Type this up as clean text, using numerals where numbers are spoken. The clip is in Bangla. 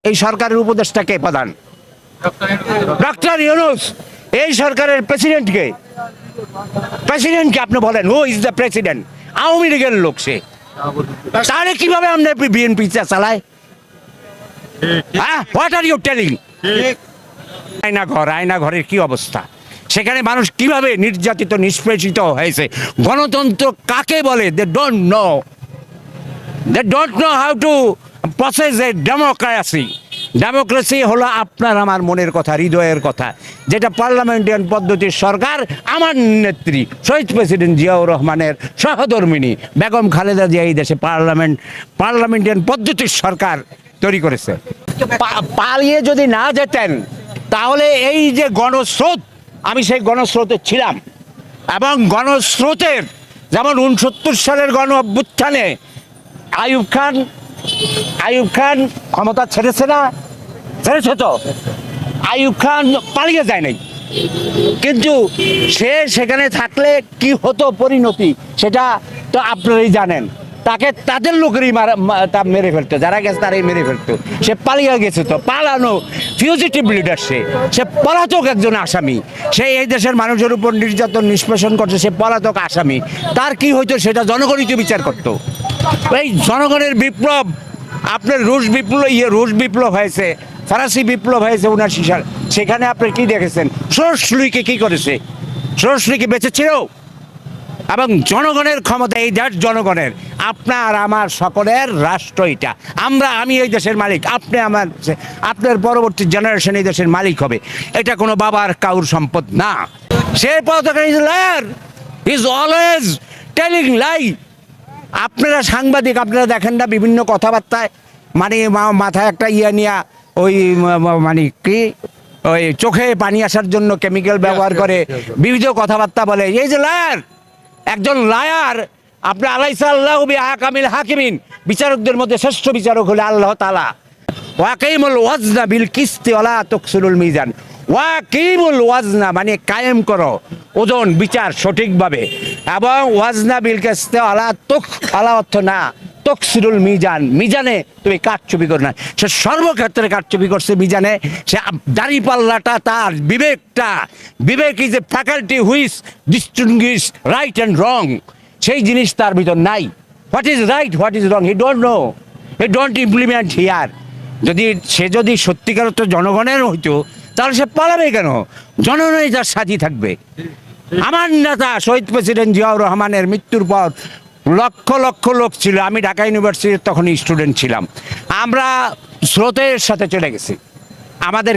এই সরকারের উপদেষ্টা কে প্রধান? ডক্টর ইউনূস। এই সরকারের প্রেসিডেন্টকে আপনি বলেন, who is the president? Awami লীগের লোক সে। তাহলে কিভাবে আমরা বিএনপি চালায়? What are you telling? আয়না ঘরের কি অবস্থা? সেখানে মানুষ কিভাবে নির্যাতিত নিষ্পেষিত হয়েছে। গণতন্ত্র কাকে বলে? They don't know how to process a democracy. Democracy হলো আপনার আমার মনের কথা, হৃদয়ের কথা, যেটা পার্লামেন্টারিয়ান পদ্ধতির সরকার আমার নেত্রী শহীদ প্রেসিডেন্ট জিয়াউর রহমানের সহধর্মিণী বেগম খালেদা জিয়া এই দেশে পার্লামেন্টারিয়ান পদ্ধতির সরকার তৈরি করেছে। পালিয়ে যদি না যেতেন তাহলে এই যে গণস্রোত, আমি সেই গণস্রোতে ছিলাম, এবং গণস্রোতের যেমন 69 সালের গণ অভ্যুত্থানে আইয়ুব খান ক্ষমতা ছেড়েছে তো। আইয়ুব খান পালিয়ে যায় নাই, কিন্তু সে সেখানে থাকলে কি হতো পরিণতি, সেটা তো আপনারাই জানেন। তাকে তাদের লোকেরই মেরে ফেলতো, যারা গেছে তারাই মেরে ফেলতো। সে পালিয়ে গেছে, তো পালানো ফিউজিটিভ লিডার। সে পলাতক একজন আসামি। সে এই দেশের মানুষের উপর নির্যাতন নিষ্পেষণ করছে, সে পলাতক আসামি। তার কি হইতো সেটা জনগণই তো বিচার করতো। এই জনগণের বিপ্লব, আপনার রুশ বিপ্লব হয়েছে, ফরাসি বিপ্লব হয়েছে 79 সাল। সেখানে আপনি কি দেখেছেন? সরস্বতীকে কি করেছে? সরস্বতীকে বেঁচে ছিল। এবং জনগণের ক্ষমতা, এই দেশ জনগণের, আপনার আমার সকলের রাষ্ট্র এটা। আমি এই দেশের মালিক, আপনার পরবর্তী জেনারেশন এই দেশের মালিক হবে। এটা কোনো বাবার কাউর সম্পদ না। সে পতাকা is liar, is always telling lie. আপনারা সাংবাদিক, আপনারা দেখেন না বিভিন্ন কথাবার্তায়, মানে মাথায় একটা নিয়ে ওই মানে কি ওই চোখে পানি আসার জন্য কেমিক্যাল ব্যবহার করে বিবিধ কথাবার্তা বলে। এই যে লায়ার, একজন লায়ার। আপনার আলাইসা আল্লাহু বিআহকামিল হাকিমিন, বিচারকদের মধ্যে শ্রেষ্ঠ বিচারক হলো আল্লাহ তাআলা। ওয়াকিমুল ওয়াজনা বিল কিসতি ওয়ালা তুকসিরুল মিজান। ওয়াকিমুল ওয়াজনা মানে কায়েম করো ওজন বিচার সঠিকভাবে, এবং ওয়াজনা বিল কিসতি ওয়ালা অর্থ না তকসিরুল মিজান, মিজানে তুমি কারচুপি করো না। সে সর্বক্ষেত্রে কারচুপি করছে মিজানে। সে দাড়িপাল্লাটা, তার বিবেক is a faculty which distinguish right and wrong. সেই জিনিস তার ভিতর নাই। What is right, what is wrong, he don't know, he don't implement here. যদি সত্যিকার তো জনগণের হইতো তাহলে সে পালাবে কেন? জনগণই তার সাথী থাকবে। আমার নেতা শহীদ প্রেসিডেন্ট জিয়াউর রহমানের মৃত্যুর পর লক্ষ লক্ষ লোক ছিল। আমি ঢাকা ইউনিভার্সিটির তখন স্টুডেন্ট ছিলাম। আমরা স্রোতের সাথে চলে গেছি। আমাদের